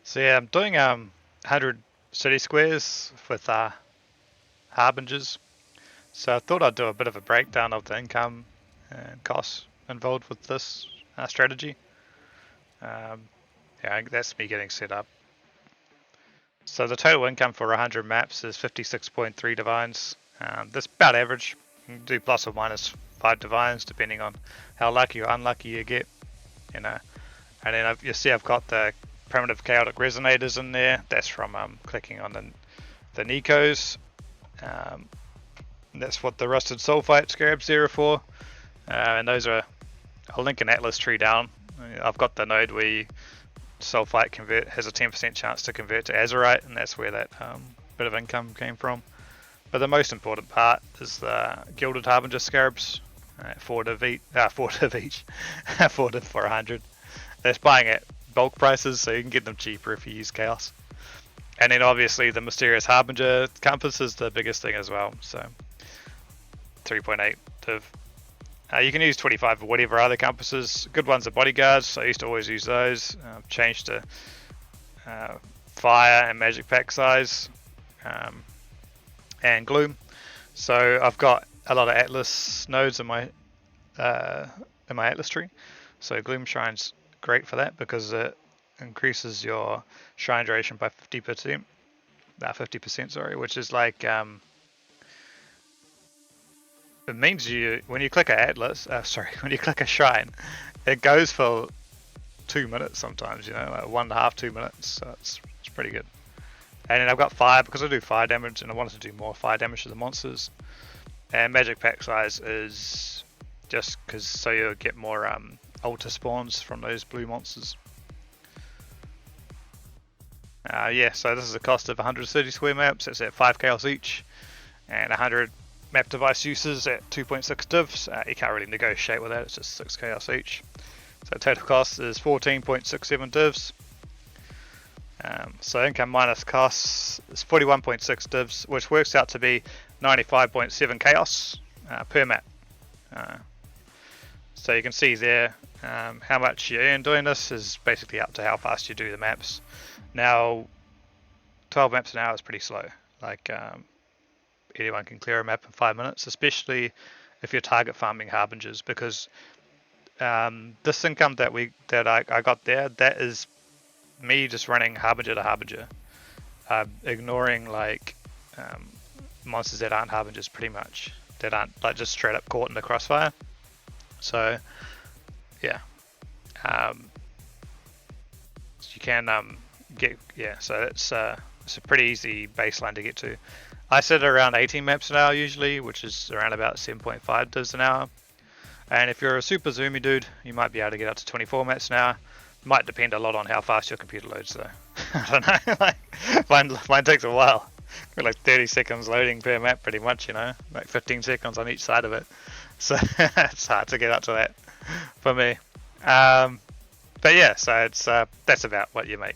So yeah, I'm doing 100 city squares with harbingers. So I thought I'd do a bit of a breakdown of the income and costs involved with this strategy. Um, yeah, that's me getting set up. So the total income for 100 maps is 56.3 divines. That's about average. You can do plus or minus 5 divines depending on how lucky or unlucky you get. You know, and then you see I've got the primitive chaotic resonators in there. That's from clicking on the Nicos. Um, that's what the rusted sulfite scarabs there are for. And those are, I'll link an atlas tree down. I've got the node where sulfite convert has a 10% chance to convert to azurite, and that's where that bit of income came from. But the most important part is the gilded harbinger scarabs. 4 div each, 4 div each, 4 div for 100. That's buying at bulk prices, so you can get them cheaper if you use chaos. And then obviously the mysterious harbinger compass is the biggest thing as well. So 3.8 div. You can use 25 or whatever other compasses. Good ones are bodyguards. So I used to always use those. Changed to fire and magic pack size and gloom. So I've got a lot of atlas nodes in my atlas tree. So gloom shrine's great for that because it increases your shrine duration by 50%. 50%, sorry, which is like it means when you click a atlas, when you click a shrine, it goes for 2 minutes sometimes, like 1.5, 2 minutes. So it's pretty good. And then I've got fire because I do fire damage, and I wanted to do more fire damage to the monsters. And magic pack size is just because so you'll get more altar spawns from those blue monsters. Yeah, so this is the cost of 130 square maps. It's at 5 chaos each, and 100 map device uses at 2.6 divs. You can't really negotiate with that. It's just 6 chaos each. So total cost is 14.67 divs. So income minus costs is 41.6 divs, which works out to be 95.7 chaos per map. So you can see there how much you earn doing this is basically up to how fast you do the maps. Now, 12 maps an hour is pretty slow. Like anyone can clear a map in 5 minutes, especially if you're target farming harbingers, because this income that I got there, that is me just running harbinger to harbinger, ignoring like monsters that aren't harbingers, pretty much, that aren't like just straight up caught in the crossfire. So yeah, you can so it's a pretty easy baseline to get to. I set around 18 maps an hour usually, which is around about 7.5 divs an hour. And if you're a super zoomy dude, you might be able to get up to 24 maps an hour. Might depend a lot on how fast your computer loads though. I don't know, like mine takes a while. Got like 30 seconds loading per map pretty much, like 15 seconds on each side of it. So it's hard to get up to that for me. But yeah, so it's that's about what you make.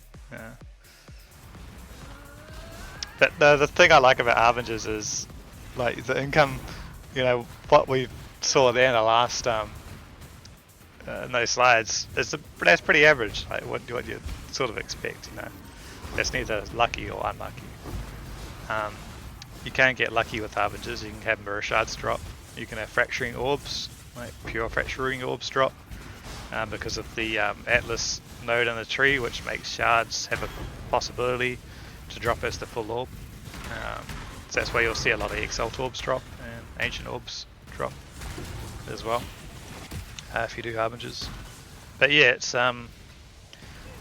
But the thing I like about Harbingers is like the income, what we saw there in the last in those slides, that's pretty average. Like what you sort of expect, That's neither lucky or unlucky. You can get lucky with Harbingers. You can have mirror shards drop. You can have fracturing orbs, like pure fracturing orbs drop, because of the Atlas node in the tree, which makes shards have a possibility to drop as the full orb. So that's where you'll see a lot of Exalt orbs drop and Ancient orbs drop as well, if you do Harbingers. But yeah, it's can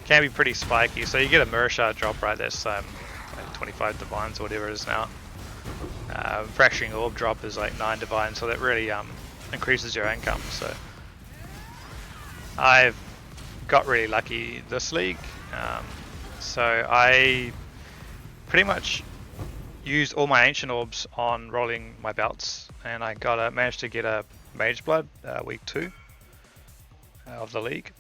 be pretty spiky. So you get a mirror shard drop, right? That's like 25 divines or whatever it is now. Fracturing orb drop is like 9 divines, so that really increases your income. So I've got really lucky this league. So I pretty much used all my ancient orbs on rolling my belts, and I managed to get a Mage Blood week 2 of the league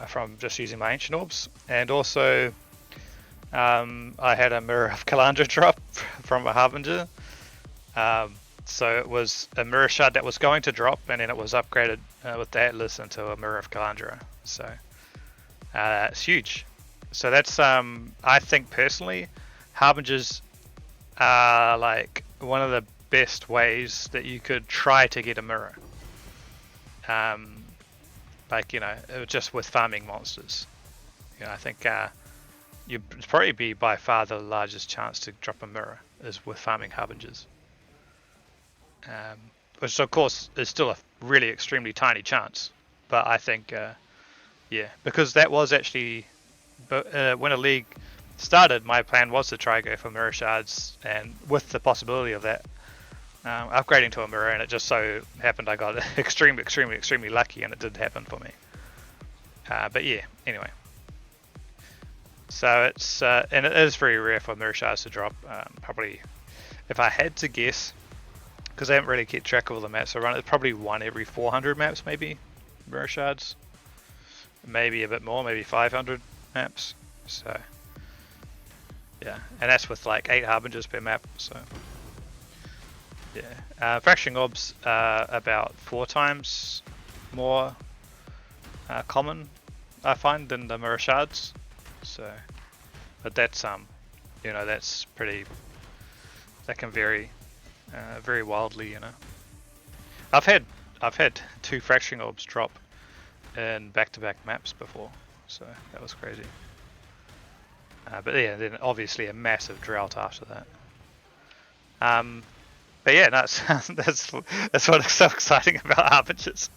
from just using my ancient orbs, and also I had a Mirror of Kalandra drop from a Harbinger. So it was a Mirror Shard that was going to drop, and then it was upgraded with the Atlas into a Mirror of Kalandra. So it's huge. So that's I think personally, Harbingers are like one of the best ways that you could try to get a mirror. Like just with farming monsters. I think you'd probably be by far the largest chance to drop a mirror is with farming Harbingers. Which of course is still a really extremely tiny chance, but I think yeah, because that was actually when a league started, my plan was to try go for mirror shards, and with the possibility of that upgrading to a mirror, and it just so happened I got extremely lucky, and it did happen for me. But yeah, anyway. So it's and it is very rare for mirror shards to drop. Probably, if I had to guess, because I haven't really kept track of all the maps I run, it's probably one every 400 maps, maybe mirror shards. Maybe a bit more, maybe 500 maps. So yeah, and that's with like 8 harbingers per map. So yeah, fraction orbs are about 4 times more common, I find, than the mirror shards. So, but that's that's pretty. That can vary very wildly. I've had 2 fraction orbs drop in back-to-back maps before, so that was crazy. But yeah, then obviously a massive drought after that. But yeah, no, that's what's so exciting about Harbingers.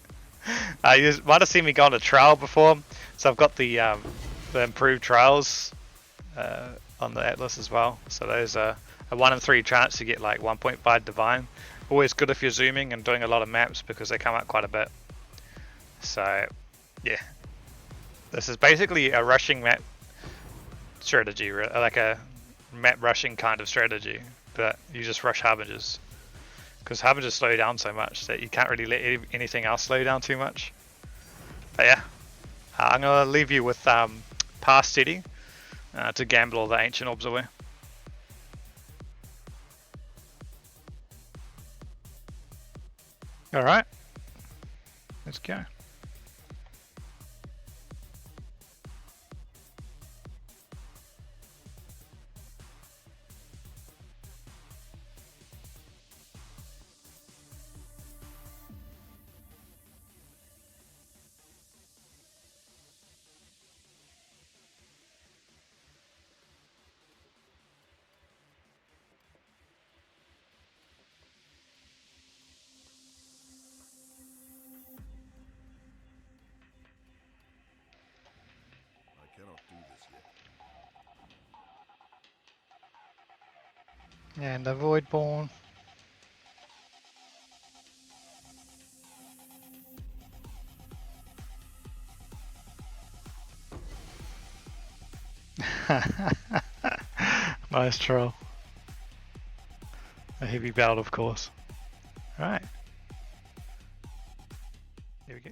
You might have seen me go on a trial before, so I've got the improved trials on the Atlas as well. So there's a 1 in 3 chance to get like 1.5 divine. Always good if you're zooming and doing a lot of maps because they come out quite a bit. So yeah, this is basically a rushing map strategy, like a map rushing kind of strategy, but you just rush Harbingers. Because Harbingers slow down so much that you can't really let anything else slow down too much. But yeah, I'm going to leave you with Pass Steady to gamble all the ancient orbs away. Alright, let's go. And the Voidborn. Nice troll. A heavy belt, of course. Alright. Here we go.